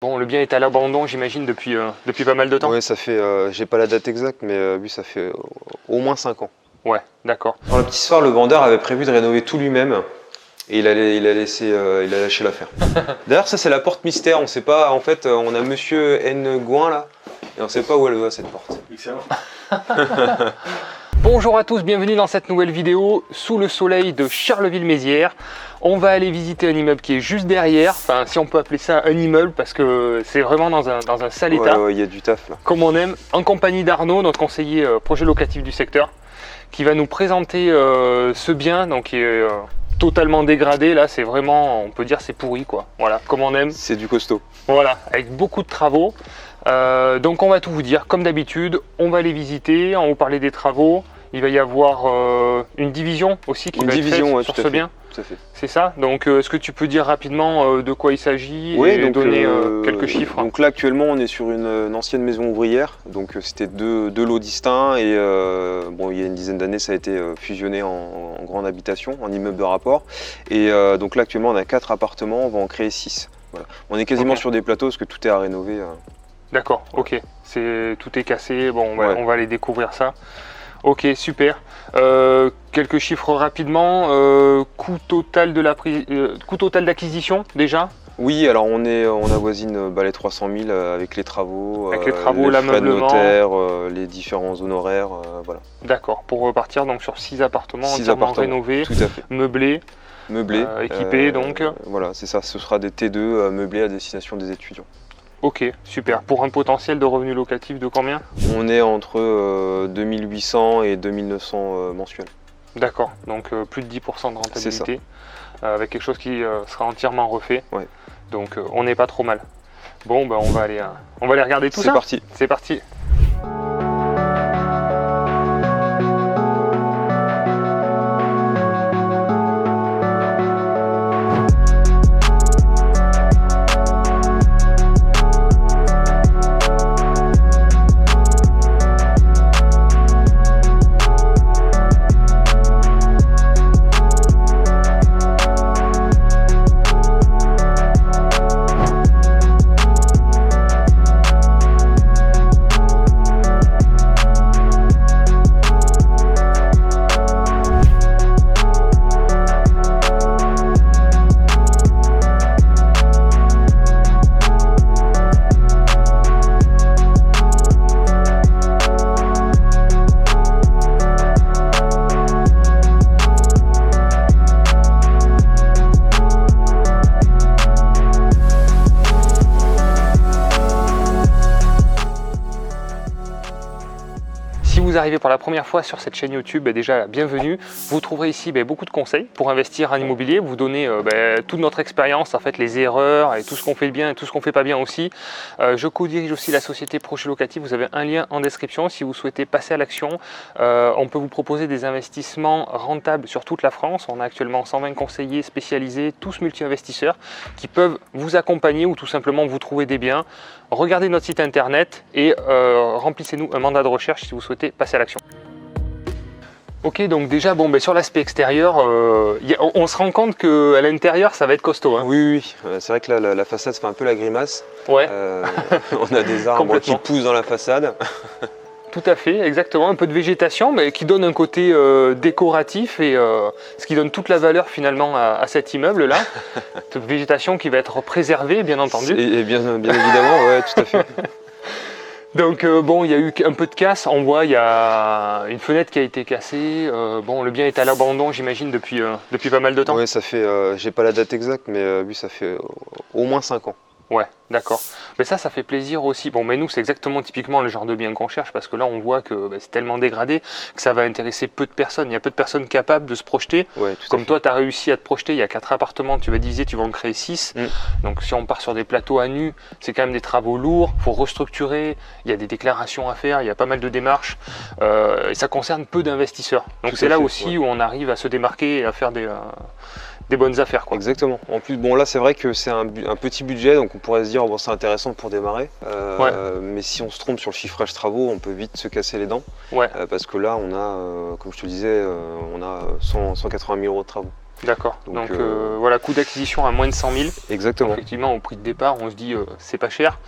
Bon, le bien est à l'abandon, j'imagine, depuis pas mal de temps. Oui, ça fait, j'ai pas la date exacte, mais oui, ça fait au moins 5 ans. Ouais, d'accord. Dans la petite histoire, le vendeur avait prévu de rénover tout lui-même et il a lâché l'affaire. D'ailleurs, ça c'est la porte mystère. On sait pas. En fait, on a Monsieur N Gouin là et on sait pas où elle va cette porte. Excellent. Bonjour à tous, bienvenue dans cette nouvelle vidéo sous le soleil de Charleville-Mézières. On va aller visiter un immeuble qui est juste derrière, enfin si on peut appeler ça un immeuble parce que c'est vraiment dans un sale état. Ouais, il y a du taf là. Comme on aime, en compagnie d'Arnaud, notre conseiller projet locatif du secteur, qui va nous présenter ce bien donc qui est totalement dégradé. Là c'est vraiment, on peut dire c'est pourri quoi, voilà, comme on aime. C'est du costaud. Voilà, avec beaucoup de travaux. Donc on va tout vous dire, comme d'habitude, on va les visiter, on va vous parler des travaux. Il va y avoir une division aussi qui va être faite ouais, sur ce bien. Tout à fait. C'est ça. Donc est-ce que tu peux dire rapidement de quoi il s'agit et donc, donner quelques chiffres? Donc là actuellement on est sur une ancienne maison ouvrière, donc c'était deux lots distincts et bon, il y a une dizaine d'années ça a été fusionné en grande habitation, en immeuble de rapport. Et donc là actuellement on a 4 appartements, on va en créer 6. Voilà. On est quasiment sur des plateaux parce que tout est à rénover. D'accord, ok. Tout est cassé, bon ouais. On va aller découvrir ça. Ok, super. Quelques chiffres rapidement. Coût total d'acquisition déjà? Oui, alors on avoisine les 300 000 avec les travaux, les frais de l'ameublement, notaire, les différents honoraires, voilà. D'accord, pour repartir donc sur 6 appartements entièrement rénovés, tout à fait. Meublés, équipés donc. Voilà, c'est ça, ce sera des T2 meublés à destination des étudiants. Ok, super. Pour un potentiel de revenus locatifs de combien? On est entre 2800 et 2900 mensuels. D'accord, donc plus de 10% de rentabilité, avec quelque chose qui sera entièrement refait. Ouais. Donc on n'est pas trop mal. Bon, ben, on va aller regarder tout ça. C'est parti. C'est parti. Vous arrivez pour la première fois sur cette chaîne YouTube, déjà bienvenue. Vous trouverez ici beaucoup de conseils pour investir en immobilier, vous donner toute notre expérience, en fait les erreurs et tout ce qu'on fait bien et tout ce qu'on fait pas bien aussi. Je co-dirige aussi la société Projet Locatif, vous avez un lien en description si vous souhaitez passer à l'action. On peut vous proposer des investissements rentables sur toute la France. On a actuellement 120 conseillers spécialisés, tous multi-investisseurs qui peuvent vous accompagner ou tout simplement vous trouver des biens. Regardez notre site internet et remplissez-nous un mandat de recherche si vous souhaitez passer à l'action. Ok, donc déjà sur l'aspect extérieur, on se rend compte qu'à l'intérieur ça va être costaud. Hein. Oui, c'est vrai que là, la façade fait un peu la grimace. Ouais. On a des arbres qui poussent dans la façade. Tout à fait, exactement, un peu de végétation mais qui donne un côté décoratif et ce qui donne toute la valeur finalement à cet immeuble là. Cette végétation qui va être préservée bien entendu. Et bien évidemment, ouais, tout à fait. Donc il y a eu un peu de casse, on voit il y a une fenêtre qui a été cassée, le bien est à l'abandon j'imagine depuis pas mal de temps. Oui, ça fait, j'ai pas la date exacte mais oui ça fait au moins 5 ans. Ouais, d'accord. Mais ça fait plaisir aussi. Bon, mais nous, c'est exactement typiquement le genre de bien qu'on cherche parce que là, on voit que c'est tellement dégradé que ça va intéresser peu de personnes. Il y a peu de personnes capables de se projeter. Ouais, comme toi, tu as réussi à te projeter. Il y a 4 appartements, tu vas diviser, tu vas en créer 6. Donc, si on part sur des plateaux à nu, c'est quand même des travaux lourds. Il faut restructurer. Il y a des déclarations à faire. Il y a pas mal de démarches. Et ça concerne peu d'investisseurs. Donc, c'est là aussi où on arrive à se démarquer et à faire des bonnes affaires, quoi. Exactement. En plus, là c'est vrai que c'est un petit budget, donc on pourrait se dire c'est intéressant pour démarrer. Mais si on se trompe sur le chiffrage travaux, on peut vite se casser les dents. Parce que là, on a, comme je te disais, on a 180 000 euros de travaux. D'accord. Donc, Donc, voilà, coût d'acquisition à moins de 100 000. Exactement. Effectivement, au prix de départ, on se dit c'est pas cher,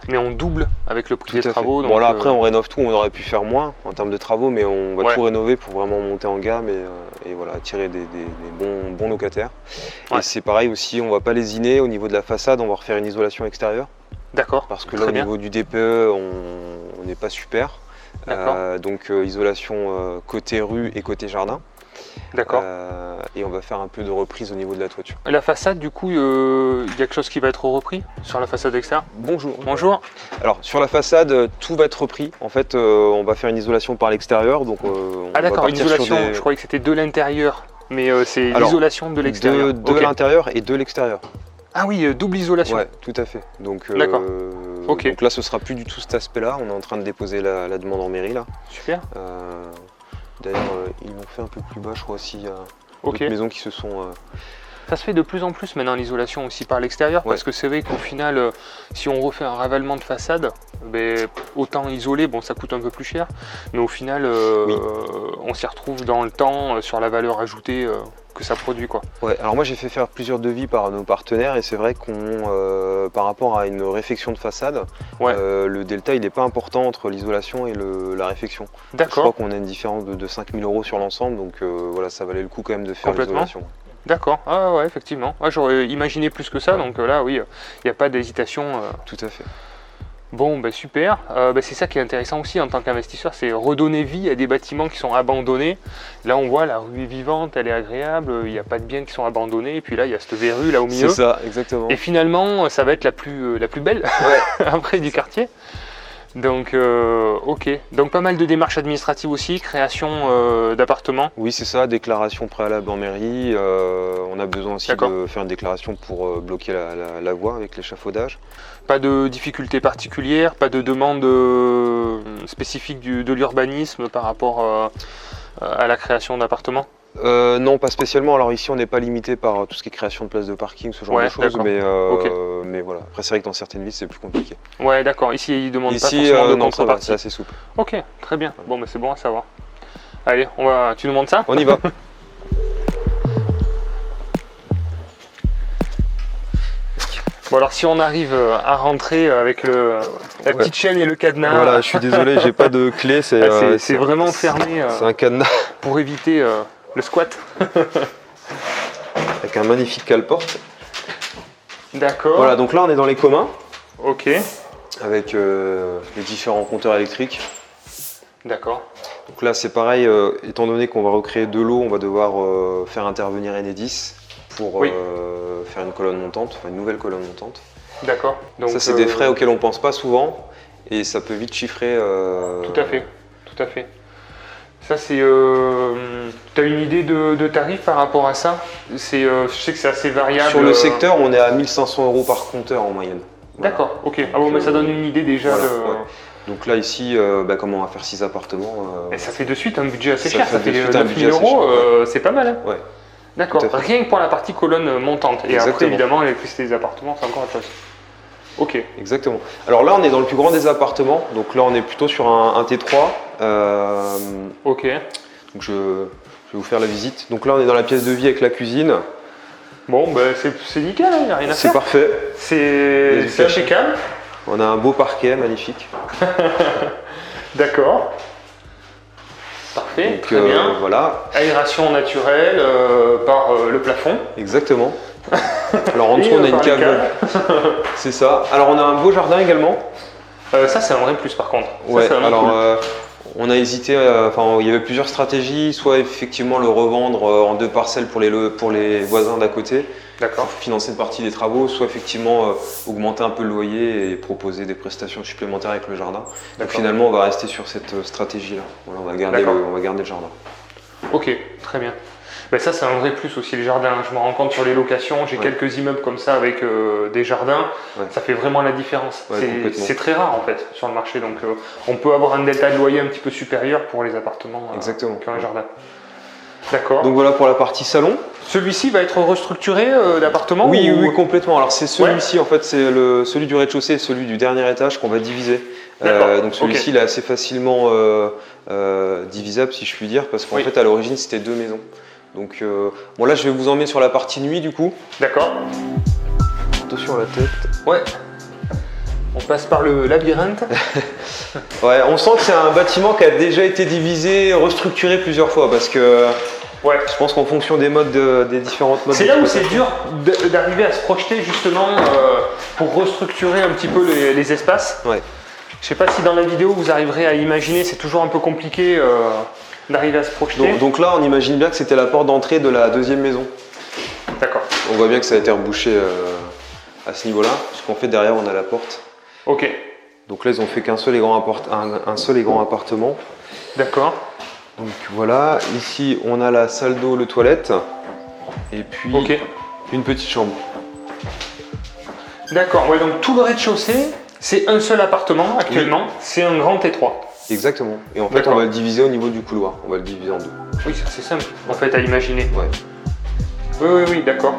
mais on double avec le prix Tout à des fait. travaux. Bon donc, là après on rénove tout, on aurait pu faire moins en termes de travaux, mais on va Ouais. tout rénover pour vraiment monter en gamme et voilà, attirer des bons locataires. Ouais. Et c'est pareil aussi, on va pas lésiner au niveau de la façade, on va refaire une isolation extérieure. D'accord. Parce que Très là au bien. niveau du DPE, on n'est pas super. D'accord. Donc isolation côté rue et côté jardin. D'accord. Et on va faire un peu de reprise au niveau de la toiture. La façade, du coup, il y a quelque chose qui va être repris sur la façade extérieure. Bonjour. Bonjour. Alors sur la façade, tout va être repris. En fait, on va faire une isolation par l'extérieur. Donc, on Ah va d'accord, une partir sur isolation. des- Je croyais que c'était de l'intérieur, mais c'est Alors, l'isolation de l'extérieur. de Ok. l'intérieur et de l'extérieur. Ah oui, double isolation. Ouais, tout à fait. Donc, D'accord. Ok. donc là, ce sera plus du tout cet aspect-là. On est en train de déposer la demande en mairie là. Super. D'ailleurs, ils l'ont fait un peu plus bas, je crois aussi. Il y a Ok. d'autres maisons qui se sont. Ça se fait de plus en plus maintenant l'isolation aussi par l'extérieur, Ouais. parce que c'est vrai qu'au final, si on refait un ravalement de façade, ben, autant isoler, bon ça coûte un peu plus cher, mais au final, Oui. on s'y retrouve dans le temps sur la valeur ajoutée que ça produit, quoi. Ouais, alors moi j'ai fait faire plusieurs devis par nos partenaires et c'est vrai par rapport à une réfection de façade, Ouais. le delta il n'est pas important entre l'isolation et la réfection. Je crois D'accord, qu'on a une différence de 5 000 € sur l'ensemble, donc voilà, ça valait le coup quand même de faire Complètement. l'isolation. d'accord, ah ouais, effectivement. Ouais, j'aurais imaginé plus que ça, donc là, oui, il n'y a pas d'hésitation. Tout à fait. Bon, ben super. C'est ça qui est intéressant aussi en tant qu'investisseur, c'est redonner vie à des bâtiments qui sont abandonnés. Là, on voit la rue est vivante, elle est agréable, il n'y a pas de biens qui sont abandonnés. Et puis là, il y a cette verrue là au milieu. C'est ça, exactement. Et finalement, ça va être la plus belle Ouais. après du quartier. Donc, ok. Donc, pas mal de démarches administratives aussi, création d'appartements. Oui, c'est ça, déclaration préalable en mairie. On a besoin aussi D'accord. de faire une déclaration pour bloquer la voie avec l'échafaudage. Pas de difficultés particulières, pas de demande spécifique de l'urbanisme par rapport à la création d'appartements. Non, pas spécialement. Alors ici, on n'est pas limité par tout ce qui est création de places de parking, ce genre Ouais, de choses, d'accord. mais voilà. Après, c'est vrai que dans certaines villes, c'est plus compliqué. Ouais, d'accord. Ici, ils ne demandent pas Ici, forcément de non, ça va, contrepartie. c'est assez souple. Ok, très bien. Bon, c'est bon à savoir. Allez, tu nous montres ça? On y va. Bon, alors si on arrive à rentrer avec la petite chaîne et le cadenas, Voilà, je suis désolé, j'ai pas de clé. c'est vraiment fermé C'est un cadenas pour éviter le squat. avec un magnifique cale-porte. D'accord. Voilà, donc là, on est dans les communs Ok. avec les différents compteurs électriques. D'accord. Donc là, c'est pareil, étant donné qu'on va recréer de l'eau, on va devoir faire intervenir Enedis pour Oui. faire une colonne montante, enfin une nouvelle colonne montante. D'accord. Donc Ça, c'est des frais auxquels on pense pas souvent et ça peut vite chiffrer. Tout à fait. Tout à fait. Ça, c'est. Tu as une idée de tarif par rapport à ça? Je sais que c'est assez variable. Sur le secteur, on est à 1 500 € par compteur en moyenne. Voilà. D'accord, ok. Ah bon, mais ça donne une idée déjà. Voilà, de... ouais. Donc là, ici, comme on va faire 6 appartements. Et ça fait de suite un budget assez Ça cher. fait Ça fait de suite un 9 budget 000 assez €. cher, C'est pas mal. Hein. Ouais. D'accord. Tout à fait. Rien que pour la partie colonne montante. Et après, Exactement. évidemment, l'électricité des appartements, c'est encore autre chose. Ok. Exactement. Alors là, on est dans le plus grand des appartements. Donc là, on est plutôt sur un T3. Ok. Donc je vais vous faire la visite. Donc là, on est dans la pièce de vie avec la cuisine. Bon, ben, c'est nickel, il n'y a rien à C'est faire. parfait. C'est du cash. impeccable. On a un beau parquet magnifique. D'accord. Parfait, Donc très bien. voilà, Aération naturelle par le plafond. exactement. Alors en dessous, Et, on a une par les cave. C'est ça. Alors on a un beau jardin également. Ça, c'est un vrai plus par contre. Ça, Ouais, c'est vraiment alors cool. on a hésité, il y avait plusieurs stratégies, soit effectivement le revendre en 2 parcelles pour les voisins d'à côté, D'accord. pour financer une partie des travaux, soit effectivement augmenter un peu le loyer et proposer des prestations supplémentaires avec le jardin. Donc D'accord. finalement on va rester sur cette stratégie-là. Voilà, on va garder le jardin. Ok, très bien. Ben ça, c'est un vrai plus aussi, le jardin. Je me rends compte sur les locations, j'ai Ouais. quelques immeubles comme ça avec des jardins. Ouais. Ça fait vraiment la différence. Ouais, complètement. C'est très rare en fait sur le marché. Donc on peut avoir un delta de loyer un petit peu supérieur pour les appartements Exactement. qui ont un jardin. D'accord. Donc voilà pour la partie salon. Celui-ci va être restructuré d'appartement Oui, ou... oui, complètement. Alors c'est celui-ci en fait, c'est celui du rez-de-chaussée et celui du dernier étage qu'on va diviser. D'accord, Donc celui-ci il est assez facilement divisable si je puis dire parce qu'en Oui. fait à l'origine c'était 2 maisons. Donc bon là je vais vous emmener sur la partie nuit du coup. D'accord. Attention à la tête. Ouais. On passe par le labyrinthe. Ouais, on sent que c'est un bâtiment qui a déjà été divisé, restructuré plusieurs fois parce que Ouais. je pense qu'en fonction des modes, des différentes modes. C'est là où c'est dur d'arriver à se projeter justement pour restructurer un petit peu les espaces. Ouais. Je sais pas si dans la vidéo vous arriverez à imaginer, c'est toujours un peu compliqué d'arriver à se projeter. Donc là on imagine bien que c'était la porte d'entrée de la deuxième maison. D'accord. On voit bien que ça a été rebouché à ce niveau-là, parce qu'en fait derrière on a la porte. Ok. Donc là ils ont fait qu'un seul et grand un seul et grand appartement. D'accord. Donc voilà, ici on a la salle d'eau, le toilette, et puis Ok. une petite chambre. D'accord. Ouais, donc tout le rez-de-chaussée, c'est un seul appartement actuellement. Oui. C'est un grand T3. Exactement. Et en fait on va le diviser au niveau du couloir. On va le diviser en deux. Oui, c'est simple en fait à imaginer. Ouais. Oui, d'accord.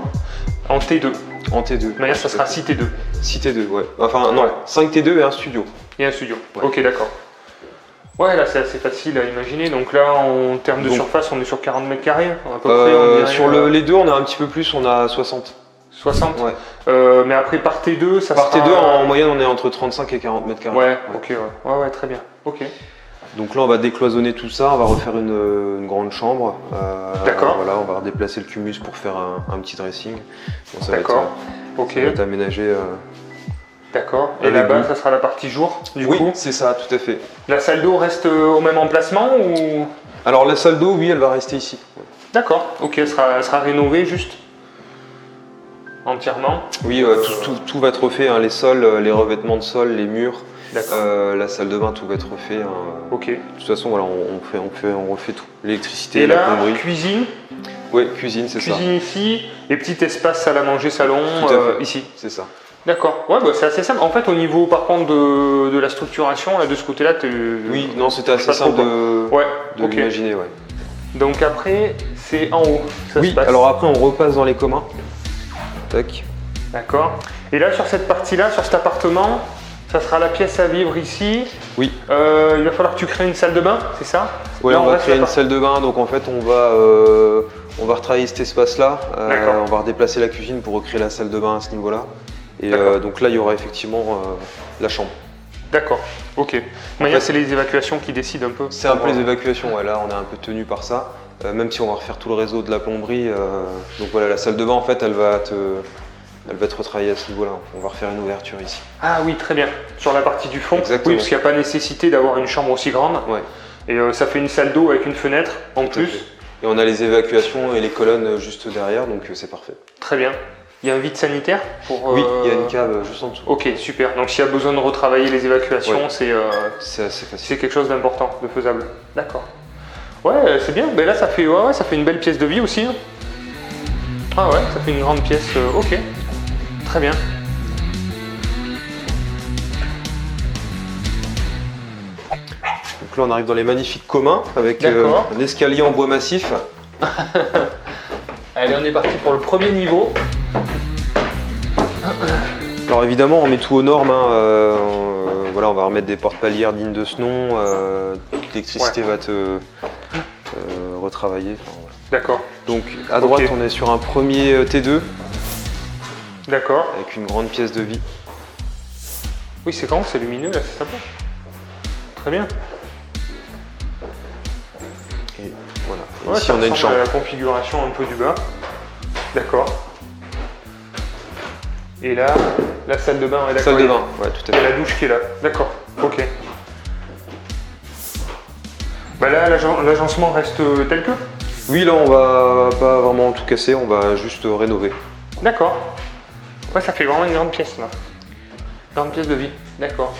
En T2. En T2. De manière, ça sera 6 T2. 6 T2, ouais. Enfin non, 5 T2 et un studio. Et un studio. Ouais. Ok, d'accord. Ouais, là c'est assez facile à imaginer. Donc là, en termes de surface, on est sur 40 mètres carrés à peu près. On dirait, sur les deux, on a un petit peu plus, on a 60. 60. Ouais. Mais après, par T2, ça par sera... T2, en moyenne, on est entre 35 et 40 mètres carrés. Ouais, ok, ouais, très bien. Ok. Donc là, on va décloisonner tout ça, on va refaire une grande chambre. D'accord. Voilà, on va redéplacer le cumulus pour faire un petit dressing. Bon, d'accord. Ok. Ça va être aménagé. D'accord. Et là-bas, ça sera la partie jour, du coup? Oui, c'est ça, tout à fait. La salle d'eau reste au même emplacement ou... Alors la salle d'eau, oui, elle va rester ici. D'accord. Ok, elle sera rénovée juste entièrement? Oui, tout va être refait, hein, les sols, les revêtements de sol, les murs. La salle de bain, tout va être refait. Ok. De toute façon, voilà, on refait tout. L'électricité, et la là, plomberie. Cuisine? Oui, cuisine, c'est ça. Cuisine ici, et petit espace salle à manger, salon ici. C'est ça. D'accord. Ouais, bah, c'est assez simple. En fait, au niveau, par contre, de la structuration, là, de ce côté-là, oui, non, c'était assez simple de l'imaginer, ouais. Donc après, c'est en haut. Ça se passe. Alors après, on repasse dans les communs. Tac. D'accord. Et là, sur cette partie-là, sur cet appartement, ça sera la pièce à vivre ici. Oui. Il va falloir que tu crées une salle de bain, c'est ça? Oui, on va créer une salle de bain. Donc en fait, on va retravailler cet espace-là. On va redéplacer la cuisine pour recréer la salle de bain à ce niveau-là. Et donc là, il y aura effectivement la chambre. D'accord, ok. Mais c'est les évacuations qui décident un peu. C'est un peu les évacuations, ouais. Là on est un peu tenu par ça. Même si on va refaire tout le réseau de la plomberie. Donc voilà, la salle de bain en fait, elle va être retravaillée à ce niveau-là. On va refaire une ouverture ici. Ah oui, très bien. Sur la partie du fond. Exactement. Oui, parce qu'il n'y a pas nécessité d'avoir une chambre aussi grande. Ouais. Et ça fait une salle d'eau avec une fenêtre en plus. Et on a les évacuations et les colonnes juste derrière, donc c'est parfait. Très bien. Il y a un vide sanitaire pour... Oui, il y a une cave juste en dessous. Ok, super. Donc s'il y a besoin de retravailler les évacuations, c'est assez facile. C'est quelque chose d'important, de faisable. D'accord. Ouais, c'est bien. Mais là, ça fait une belle pièce de vie aussi. Hein. Ah ouais, ça fait une grande pièce. Ok, très bien. Donc là, on arrive dans les magnifiques communs avec un escalier en bois massif. Allez, on est parti pour le premier niveau. Alors évidemment, on met tout aux normes. Hein, voilà, on va remettre des porte-palières dignes de ce nom. L'électricité va être retravaillée. Enfin, voilà. D'accord. Donc à droite, on est sur un premier T2. D'accord. Avec une grande pièce de vie. Oui, c'est grand, c'est lumineux là, c'est sympa. Très bien. Et voilà. Ici, on a une chambre. La configuration un peu du bas. D'accord. Et là, la salle de bain, ouais, d'accord. Salle de bain, ouais, tout à fait. Et la douche qui est là, d'accord, ok. Bah là, l'agencement reste tel que? Oui, là, on va pas vraiment tout casser, on va juste rénover. D'accord. Ouais, ça fait vraiment une grande pièce, là. Grande pièce de vie, d'accord.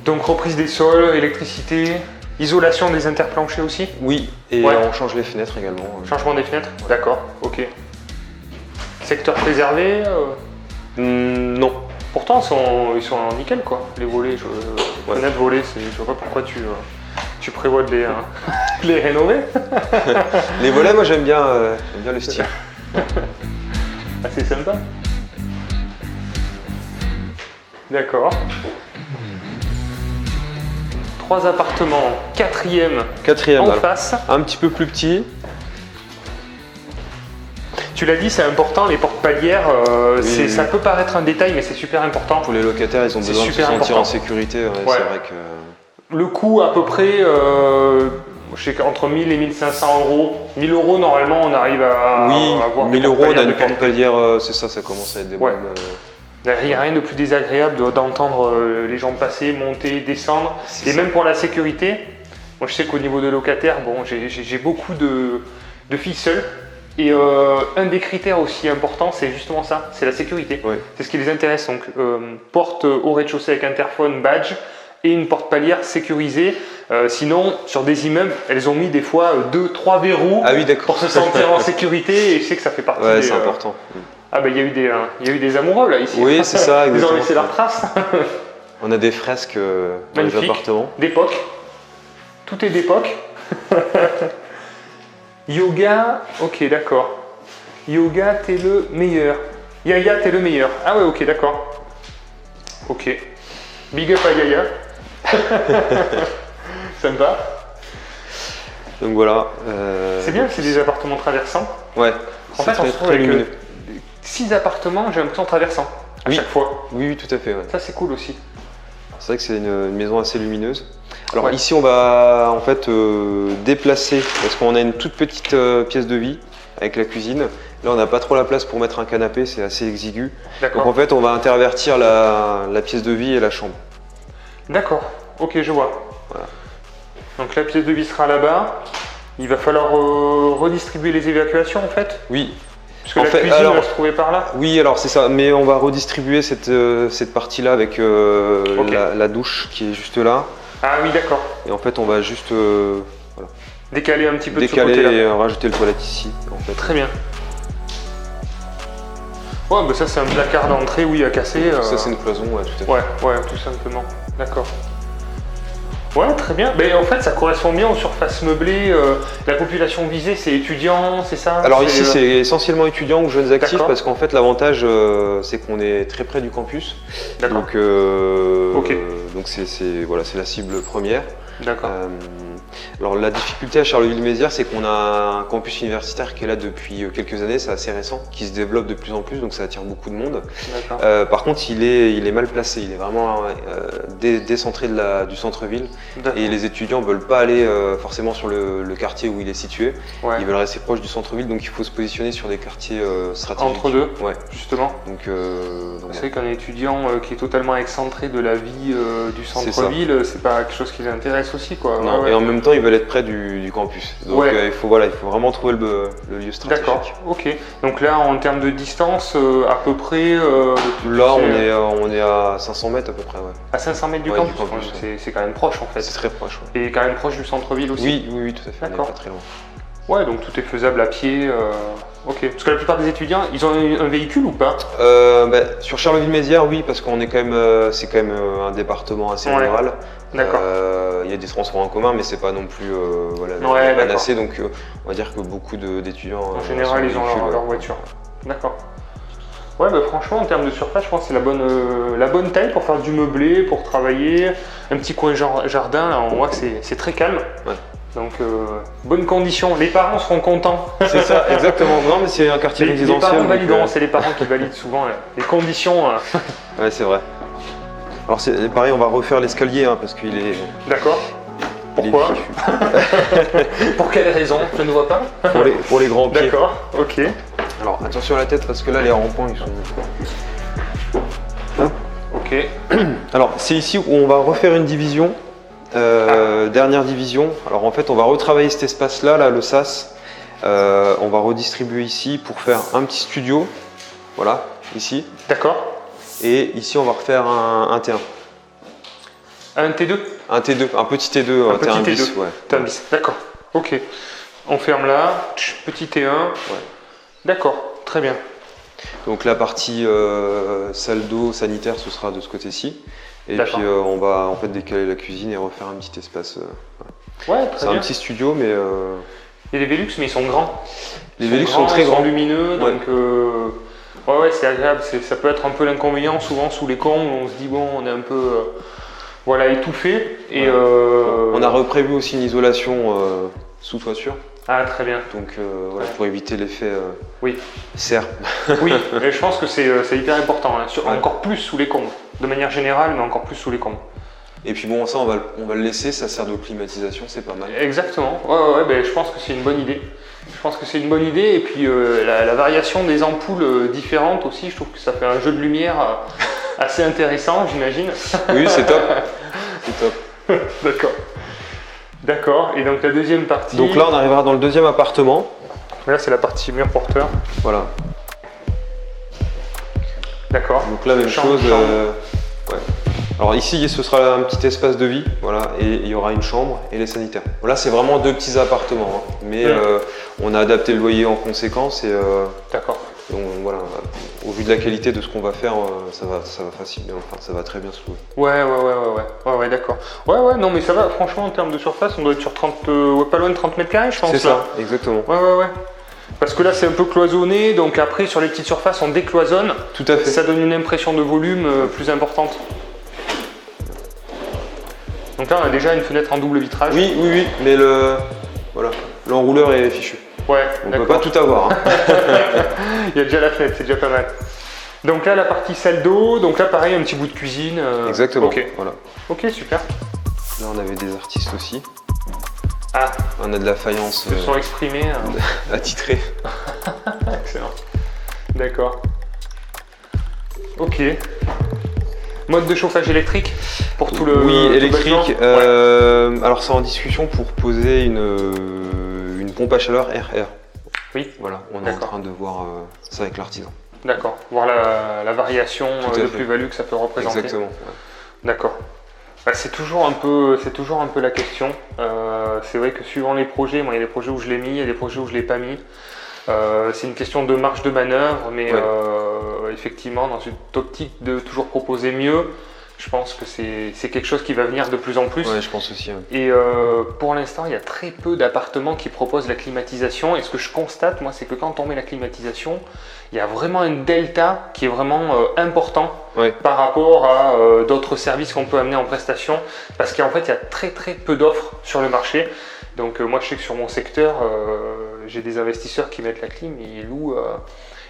Donc, reprise des sols, électricité, isolation des interplanchers aussi? Oui, et on change les fenêtres également. Changement des fenêtres? D'accord, ok. Secteur préservé non. Pourtant, ils sont en nickel, quoi. Les volets, fenêtres volets, je vois pas pourquoi tu prévois de les rénover. Les volets, moi, j'aime bien le style. C'est sympa. D'accord. 3 appartements, quatrième en face. Un petit peu plus petit. tu l'as dit, c'est important, les porte-palières, Oui. ça peut paraître un détail, mais c'est super important. Pour les locataires, ils ont C'est besoin de se super sentir important. en sécurité. Ouais, Ouais. C'est vrai que. Le coût à peu près, je sais qu'entre 1000 et 1500 euros. 1000 euros, normalement, on arrive à Oui, avoir 1000 des euros, on a porte-palières une de qualité. porte-palière, c'est ça commence à être des Ouais. bonnes. Il n'y a rien de plus désagréable d'entendre les gens passer, monter, descendre. C'est Et ça. même pour la sécurité, moi je sais qu'au niveau de locataires, bon, j'ai beaucoup de filles seules. Et un des critères aussi importants, c'est justement ça, c'est la sécurité. Ouais. C'est ce qui les intéresse. Donc, porte au rez-de-chaussée avec interphone, badge et une porte palière sécurisée. Sinon, sur des immeubles, elles ont mis des fois 2-3 verrous Ah oui, d'accord. pour se sentir en sécurité. Et je sais que ça fait partie Ouais, des. c'est important. Ah ben il y a eu des amoureux là ici. Oui, c'est ça, Ils ont exactement. laissé leurs traces. On a des fresques dans les Magnifique. appartements. D'époque. Tout est d'époque. Yoga, ok, d'accord. Yoga, t'es le meilleur. Yaya, t'es le meilleur. Ah ouais, ok, d'accord. Ok. Big up à Yaya. Sympa. Donc voilà. C'est bien, c'est des appartements traversants. Ouais. En C'est fait, on très, se retrouve très avec lumineux. 6 appartements, j'ai l'impression traversants. À Oui. chaque fois. Oui, oui, tout à fait. Ouais. Ça, c'est cool aussi. C'est vrai que c'est une maison assez lumineuse. Alors Ouais. ici, on va en fait déplacer parce qu'on a une toute petite pièce de vie avec la cuisine. Là, on n'a pas trop la place pour mettre un canapé, c'est assez exigu. Donc en D'accord. fait, on va intervertir la pièce de vie et la chambre. D'accord. Ok, je vois. Voilà. Donc la pièce de vie sera là-bas. Il va falloir redistribuer les évacuations en fait. Oui, Parce que En la fait, cuisine alors- va se trouver par là. oui, alors c'est ça. Mais on va redistribuer cette partie-là avec Ok. la douche qui est juste là. Ah oui, d'accord. Et en fait, on va juste Décaler un petit peu de ce décaler côté-là. et rajouter le toilette ici. En fait. Très bien. Ouais, bah ça c'est un placard d'entrée, oui, à casser. Ça, c'est une cloison, ouais, tout à fait. Ouais, tout simplement. D'accord. Ouais, très bien. Mais en fait, ça correspond bien aux surfaces meublées. La population visée, c'est étudiants, c'est ça? Alors ici, c'est essentiellement étudiants ou jeunes actifs D'accord. parce qu'en fait, l'avantage, c'est qu'on est très près du campus. D'accord. Donc, Ok. donc voilà, c'est la cible première. D'accord. Alors la difficulté à Charleville-Mézières, c'est qu'on a un campus universitaire qui est là depuis quelques années, c'est assez récent, qui se développe de plus en plus, donc ça attire beaucoup de monde. D'accord. Par contre, il est mal placé, il est vraiment décentré du centre-ville D'accord. et les étudiants ne veulent pas aller forcément sur le quartier où il est situé, Ouais. ils veulent rester proche du centre-ville, donc il faut se positionner sur des quartiers stratégiques. Entre deux, Ouais. justement. Donc C'est vrai qu'un étudiant qui est totalement excentré de la vie du C'est centre-ville, c'est pas quelque chose qui l'intéresse aussi, quoi. non, Ouais, et en ouais. même temps, ils veulent être près du campus. Donc Ouais. il faut vraiment trouver le lieu stratégique. D'accord, ok. Donc là, en termes de distance, à peu près. Là, c'est on est à 500 mètres à peu près, ouais. à 500 mètres du Ouais, campus. du campus, Ouais, c'est quand même proche en fait. C'est très proche, ouais. Et quand même proche du centre-ville aussi. Oui, tout à fait, on n'est D'accord. pas très loin. Ouais, donc tout est faisable à pied. Ok. Parce que la plupart des étudiants, ils ont un véhicule ou pas? Sur Charleville-Mézières, oui, parce qu'on est quand même, c'est quand même un département assez Ouais. rural. D'accord. Il y a des transports en commun, mais c'est pas non plus Ouais, menacé, donc on va dire que beaucoup d'étudiants. En général, ils ont leur voiture. D'accord. Ouais, bah franchement, en termes de surface, je pense que c'est la bonne taille pour faire du meublé, pour travailler. Un petit coin jardin, là, on voit que c'est très calme. Ouais. Donc, bonne condition. Les parents seront contents. C'est ça, exactement. Non, mais c'est un quartier Les résidentiel. parents donc, valideront, c'est les parents qui valident souvent les conditions. Ouais, c'est vrai. Alors c'est pareil, on va refaire l'escalier hein, parce qu'il est. D'accord. il est Pourquoi fichu. Pour quelle raison? Je ne vois pas. Pour les grands pieds. D'accord, ok. Alors attention à la tête parce que là les ronds-points ils sont. Ok. Alors c'est ici où on va refaire une division, dernière division. Alors en fait on va retravailler cet espace-là, là, le sas. On va redistribuer ici pour faire un petit studio, voilà, ici. D'accord. Et ici on va refaire un T1. Un T2? Un T2, un petit T2, Un petit T1 bis, T2. ouais. T'as mis. D'accord. Ok. On ferme là. Petit T1. D'accord. Très bien. Donc la partie salle d'eau sanitaire ce sera de ce côté-ci. Et D'accord. puis on va en fait décaler la cuisine et refaire un petit espace. Ouais, C'est très un bien. petit studio mais Et les Velux, mais ils sont grands. les Velux sont très ils grands. lumineux, Ouais. donc ouais, c'est agréable. Ça peut être un peu l'inconvénient souvent sous les cons où on se dit bon, on est un peu voilà étouffé. Et On a reprévu aussi une isolation sous toiture. Ah, très bien. Donc voilà, pour éviter l'effet Oui. serre. Oui, et je pense que c'est hyper important, hein. Encore plus sous les combes. De manière générale, mais encore plus sous les combes. Et puis bon, ça on va le laisser, ça sert de climatisation, c'est pas mal. Exactement, ouais, ben, je pense que c'est une bonne idée. Je pense que c'est une bonne idée, et puis la variation des ampoules différentes aussi, je trouve que ça fait un jeu de lumière assez intéressant, j'imagine. Oui, c'est top. C'est top. D'accord. D'accord, et donc la deuxième partie... Donc là on arrivera dans le deuxième appartement. Là c'est la partie mur porteur. Voilà. D'accord. Donc là même chose. Ouais. Alors ici ce sera un petit espace de vie, voilà, et il y aura une chambre et les sanitaires. Là c'est vraiment 2 petits appartements, hein, mais on a adapté le loyer en conséquence et d'accord. Donc voilà, au vu de la qualité de ce qu'on va faire, ça va facilement, enfin ça va très bien se louer. Ouais, d'accord. Ouais, non mais ça va, franchement en termes de surface, on doit être sur 30, pas loin de 30 mètres carrés je pense. C'est ça, exactement. Ouais. Parce que là c'est un peu cloisonné, donc après sur les petites surfaces on décloisonne. Tout à fait. Ça donne une impression de volume plus importante. Donc là on a déjà une fenêtre en double vitrage. Oui, mais l'enrouleur est fichu. Ouais, on ne peut pas tout avoir. Hein. Il y a déjà la fenêtre, c'est déjà pas mal. Donc là la partie salle d'eau, donc là pareil un petit bout de cuisine. Exactement. Ok. Voilà. Ok, super. Là on avait des artistes aussi. Ah. On a de la faïence. Ils se sont exprimés. Attitrés. Excellent. D'accord. Ok. Mode de chauffage électrique pour tout le. Oui, tout électrique. ouais. Alors c'est en discussion pour poser une pompe à chaleur RR. Oui. Voilà, on est en train de voir ça avec l'artisan. D'accord. Voir la variation de plus-value que ça peut représenter. Exactement. Ouais. D'accord. Bah, c'est toujours un peu la question. C'est vrai que suivant les projets, moi il y a des projets où je l'ai mis, il y a des projets où je l'ai pas mis. C'est une question de marge de manœuvre, mais effectivement, dans une optique de toujours proposer mieux, je pense que c'est quelque chose qui va venir de plus en plus. Ouais, je pense aussi. Ouais. Et pour l'instant, il y a très peu d'appartements qui proposent la climatisation. Et ce que je constate, moi, c'est que quand on met la climatisation, il y a vraiment un delta qui est vraiment important par rapport à d'autres services qu'on peut amener en prestation. Parce qu'en fait, il y a très peu d'offres sur le marché. Donc moi, je sais que sur mon secteur, j'ai des investisseurs qui mettent la clim et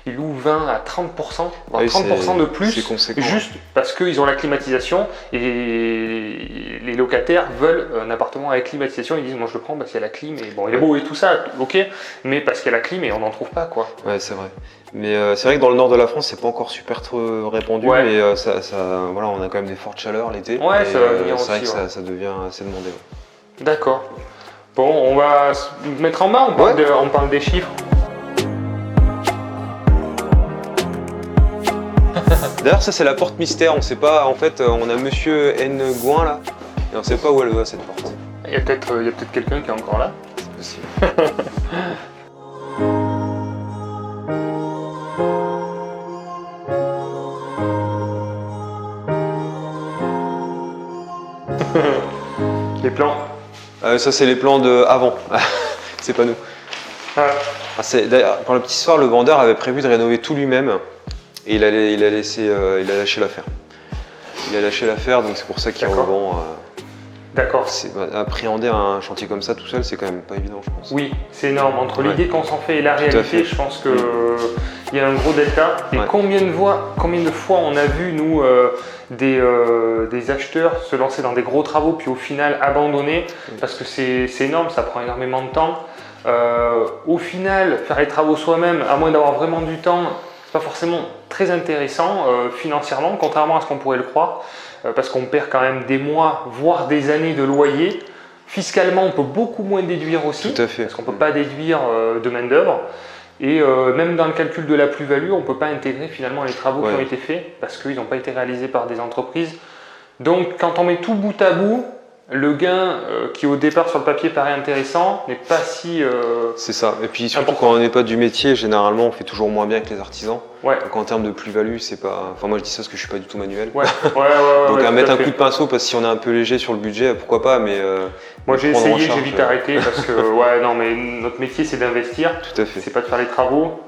ils louent 20 à 30%, voire 30% de plus, juste parce qu'ils ont la climatisation et les locataires veulent un appartement avec climatisation. Ils disent moi je le prends parce qu'il y a la clim et bon il est beau et tout ça, ok, mais parce qu'il y a la clim et on n'en trouve pas quoi. Ouais, c'est vrai. Mais c'est vrai que dans le nord de la France c'est pas encore super répandu, mais voilà, on a quand même des fortes chaleurs l'été. Ouais, ça va venir aussi. C'est vrai que ça devient assez demandé. Ouais. D'accord. Bon, on va se mettre en bas, on parle des chiffres. D'ailleurs, ça c'est la porte mystère, on sait pas, en fait, on a monsieur N. Gouin là, et on sait pas où elle va cette porte. Il y a peut-être quelqu'un qui est encore là. C'est possible. Les plans. Ça c'est les plans de avant, c'est pas nous. Ah. D'ailleurs, pour la petite histoire, le vendeur avait prévu de rénover tout lui-même. Et il a lâché l'affaire. Il a lâché l'affaire, donc c'est pour ça qu'il revend. D'accord. Appréhender un chantier comme ça tout seul, c'est quand même pas évident, je pense. Oui, c'est énorme. Entre l'idée qu'on s'en fait et la réalité, je pense qu'il y a un gros delta. Et combien de fois on a vu, nous, des acheteurs se lancer dans des gros travaux, puis au final abandonner, parce que c'est énorme, ça prend énormément de temps. Au final, faire les travaux soi-même, à moins d'avoir vraiment du temps, pas forcément très intéressant financièrement, contrairement à ce qu'on pourrait le croire, parce qu'on perd quand même des mois, voire des années de loyer. Fiscalement, on peut beaucoup moins déduire aussi, parce qu'on ne peut pas déduire de main-d'œuvre. Et même dans le calcul de la plus-value, on ne peut pas intégrer finalement les travaux qui ont été faits, parce qu'ils n'ont pas été réalisés par des entreprises. Donc quand on met tout bout à bout, le gain qui au départ sur le papier paraît intéressant n'est pas si... C'est ça, et puis surtout quand on n'est pas du métier, généralement on fait toujours moins bien que les artisans. Donc en termes de plus-value, c'est pas... Enfin moi je dis ça parce que je suis pas du tout manuel. Donc à mettre un coup de pinceau, parce que si on est un peu léger sur le budget, pourquoi pas, mais... moi j'ai essayé, j'ai vite arrêté parce que non mais notre métier c'est d'investir. Tout à fait. C'est pas de faire les travaux,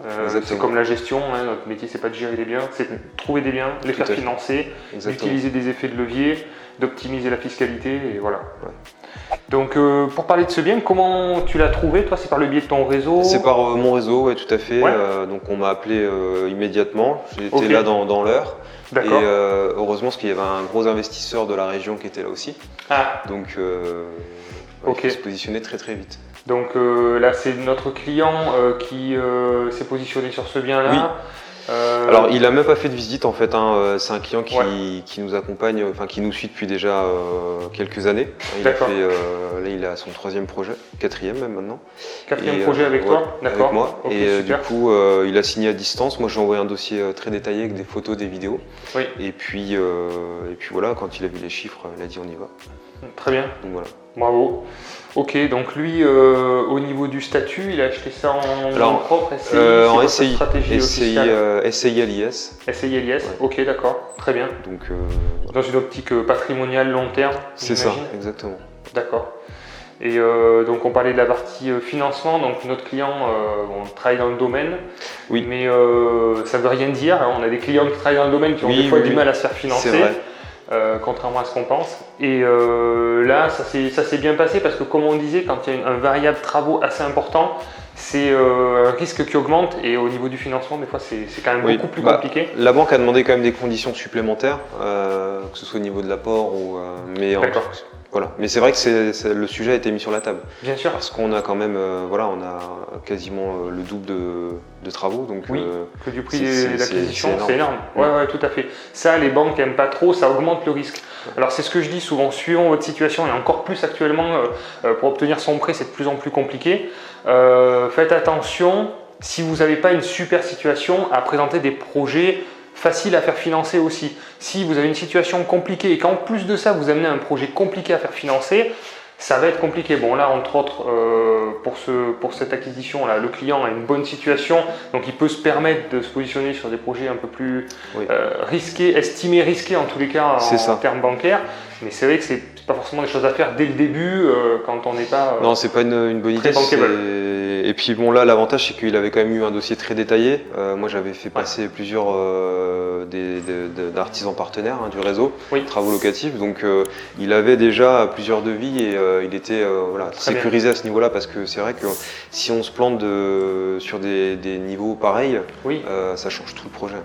c'est comme la gestion, notre métier c'est pas de gérer des biens, c'est de trouver des biens, les faire financer, d'utiliser des effets de levier, d'optimiser la fiscalité et voilà. Donc pour parler de ce bien, comment tu l'as trouvé? Toi, c'est par le biais de ton réseau? C'est par mon réseau, ouais, tout à fait. Ouais. Donc on m'a appelé immédiatement. J'étais Ok. là dans l'heure. Et D'accord. heureusement, parce qu'il y avait un gros investisseur de la région qui était là aussi. Ah, Donc ok. il faut se positionner très très vite. Donc là, c'est notre client qui s'est positionné sur ce bien-là. Oui. Alors il a même pas fait de visite en fait, hein. C'est un client qui nous accompagne, enfin qui nous suit depuis déjà quelques années. Il a D'accord. fait, là il a son 3e projet, 4e même maintenant. Quatrième Et, projet avec ouais, toi? D'accord. avec moi. Ok, Et du super. coup il a signé à distance. Moi j'ai envoyé un dossier très détaillé avec des photos, des vidéos. Oui. Et puis voilà, quand il a vu les chiffres, il a dit on y va. Très bien. Donc voilà. Bravo. Ok, donc lui, au niveau du statut, il a acheté ça en nom propre, SCI, c'est en quoi sa SCI, stratégie officielle? SCI LIS. SCI LIS, Ouais. ok, d'accord, très bien. Donc Dans une optique patrimoniale long terme, c'est ça, j'imagine. exactement. D'accord. Et donc on parlait de la partie financement, donc notre client on travaille dans le domaine, Oui. mais ça ne veut rien dire, hein. On a des clients qui travaillent dans le domaine qui ont Oui, des fois oui, du oui. mal à se faire financer. C'est vrai. Contrairement à ce qu'on pense. Et là, ça s'est bien passé parce que, comme on disait, quand il y a un variable travaux assez important, c'est un risque qui augmente et au niveau du financement, des fois, c'est quand même Oui, beaucoup plus bah, compliqué. La banque a demandé quand même des conditions supplémentaires, que ce soit au niveau de l'apport ou. D'accord. Voilà. Mais c'est vrai que le sujet a été mis sur la table. Bien sûr. Parce qu'on a quand même, voilà, on a quasiment le double de travaux. Donc, Oui, que du prix c'est d'acquisition, énorme. c'est énorme. Ouais, tout à fait. Ça, les banques n'aiment pas trop, ça augmente le risque. Alors, c'est ce que je dis souvent, suivant votre situation, et encore plus actuellement, pour obtenir son prêt, c'est de plus en plus compliqué. Faites attention, si vous n'avez pas une super situation, à présenter des projets faciles à faire financer aussi. Si vous avez une situation compliquée et qu'en plus de ça, vous amenez un projet compliqué à faire financer, ça va être compliqué. Bon là, entre autres, pour cette acquisition-là, le client a une bonne situation, donc il peut se permettre de se positionner sur des projets un peu plus risqués, estimés risqués en tous les cas en termes bancaires. Mais c'est vrai que c'est pas forcément des choses à faire dès le début quand on n'est pas. Non, c'est pas une bonne idée. Et puis bon, là, l'avantage, c'est qu'il avait quand même eu un dossier très détaillé. Moi, j'avais fait passer plusieurs d'artisans partenaires du réseau, travaux locatifs. Donc, il avait déjà plusieurs devis et il était sécurisé à ce niveau-là parce que c'est vrai que si on se plante sur des niveaux pareils, ça change tout le projet.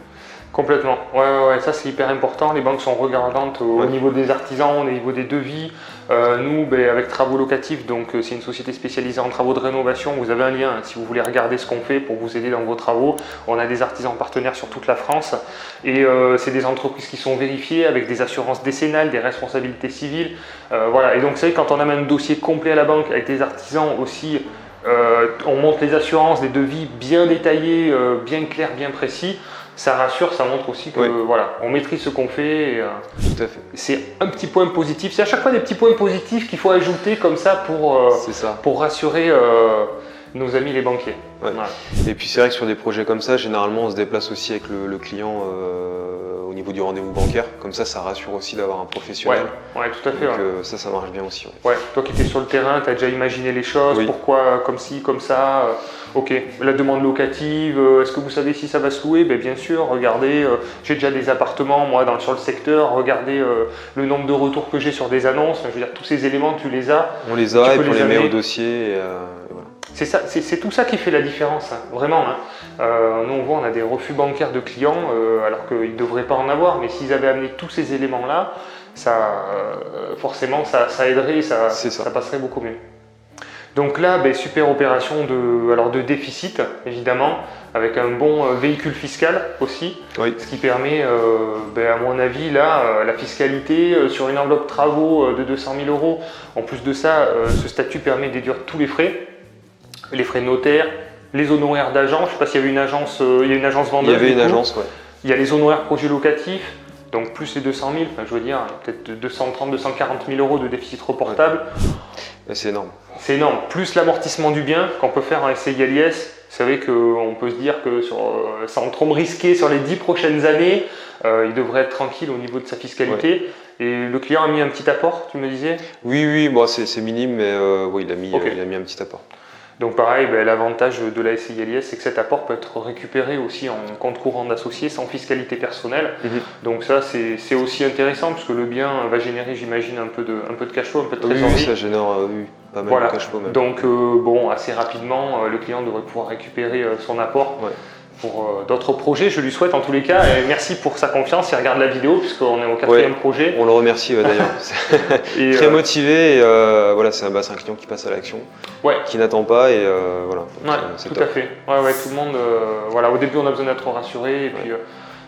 Complètement, ouais, ça c'est hyper important. Les banques sont regardantes au niveau des artisans, au niveau des devis. Nous, avec Travaux Locatifs, donc c'est une société spécialisée en travaux de rénovation. Vous avez un lien si vous voulez regarder ce qu'on fait pour vous aider dans vos travaux. On a des artisans partenaires sur toute la France et c'est des entreprises qui sont vérifiées avec des assurances décennales, des responsabilités civiles. Voilà. Et donc c'est vrai que quand on amène un dossier complet à la banque avec des artisans aussi, on monte les assurances, des devis bien détaillés, bien clairs, bien précis. Ça rassure, ça montre aussi que voilà, on maîtrise ce qu'on fait. Et, tout à fait. C'est un petit point positif. C'est à chaque fois des petits points positifs qu'il faut ajouter comme ça pour rassurer nos amis les banquiers. Ouais. Voilà. Et puis c'est vrai que sur des projets comme ça, généralement on se déplace aussi avec le client au niveau du rendez-vous bancaire. Comme ça rassure aussi d'avoir un professionnel. Ouais, tout à fait. Donc ça marche bien aussi. Ouais, toi qui étais sur le terrain, tu as déjà imaginé les choses, pourquoi comme ci, comme ça. Ok, la demande locative, est-ce que vous savez si ça va se louer? Bien sûr, regardez, j'ai déjà des appartements moi sur le secteur, regardez le nombre de retours que j'ai sur des annonces, je veux dire tous ces éléments tu les as. On les a et puis on les met au dossier. Voilà. C'est ça, c'est tout ça qui fait la différence, vraiment. Nous on voit, on a des refus bancaires de clients alors qu'ils ne devraient pas en avoir, mais s'ils avaient amené tous ces éléments-là, forcément ça aiderait, ça passerait beaucoup mieux. Donc là, super opération de déficit, évidemment, avec un bon véhicule fiscal aussi, ce qui permet, à mon avis, là, la fiscalité sur une enveloppe travaux de 200 000 €. En plus de ça, ce statut permet de déduire tous les frais notaires, les honoraires d'agent. Je ne sais pas s'il y avait une agence, il y a une agence vendeuse. Il y avait une agence, ouais. Il y a les honoraires projets locatifs. Donc plus les 200 000, je veux dire, peut-être 230 240 000 € de déficit reportable. Ouais. C'est énorme. C'est énorme. Plus l'amortissement du bien qu'on peut faire en SCI LIS. Vous savez qu'on peut se dire que sans trop me risquer sur les 10 prochaines années, il devrait être tranquille au niveau de sa fiscalité. Ouais. Et le client a mis un petit apport, tu me disais? Oui, c'est minime, mais il a mis un petit apport. Donc pareil, l'avantage de la SCI LIS, c'est que cet apport peut être récupéré aussi en compte courant d'associé sans fiscalité personnelle. Donc ça, c'est aussi intéressant parce que le bien va générer, j'imagine, un peu de cash flow, un peu de trésorerie. Oui, ça génère pas mal de cash flow même. Donc assez rapidement, le client devrait pouvoir récupérer son apport. Pour d'autres projets, je lui souhaite en tous les cas, et merci pour sa confiance, il regarde la vidéo puisqu'on est au 4e projet. On le remercie d'ailleurs, très motivé, et voilà, c'est un client qui passe à l'action, qui n'attend pas, et voilà. C'est tout top. À fait, tout le monde, au début on a besoin d'être rassuré, et puis,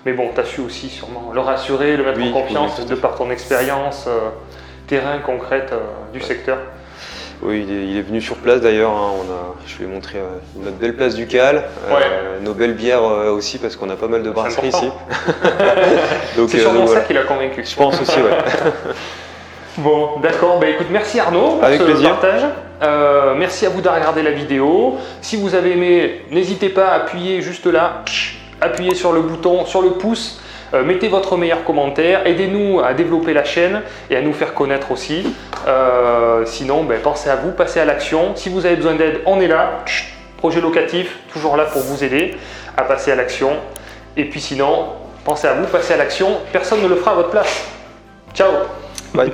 mais bon, tu as su aussi sûrement le rassurer, le mettre en confiance de par ton expérience terrain concrète du secteur. Oui, il est venu sur place d'ailleurs, je lui ai montré notre belle place du Cal, nos belles bières aussi parce qu'on a pas mal de brasseries ici. C'est sûrement ça qui l'a convaincu. Je pense aussi, Bon, d'accord, écoute, merci Arnaud pour ce partage. Merci à vous de regarder la vidéo. Si vous avez aimé, n'hésitez pas à appuyer juste là, appuyez sur le bouton, sur le pouce. Mettez votre meilleur commentaire, aidez-nous à développer la chaîne et à nous faire connaître aussi. Sinon, pensez à vous, passez à l'action. Si vous avez besoin d'aide, on est là. Projet locatif, toujours là pour vous aider à passer à l'action. Et puis sinon, pensez à vous, passez à l'action. Personne ne le fera à votre place. Ciao. Bye.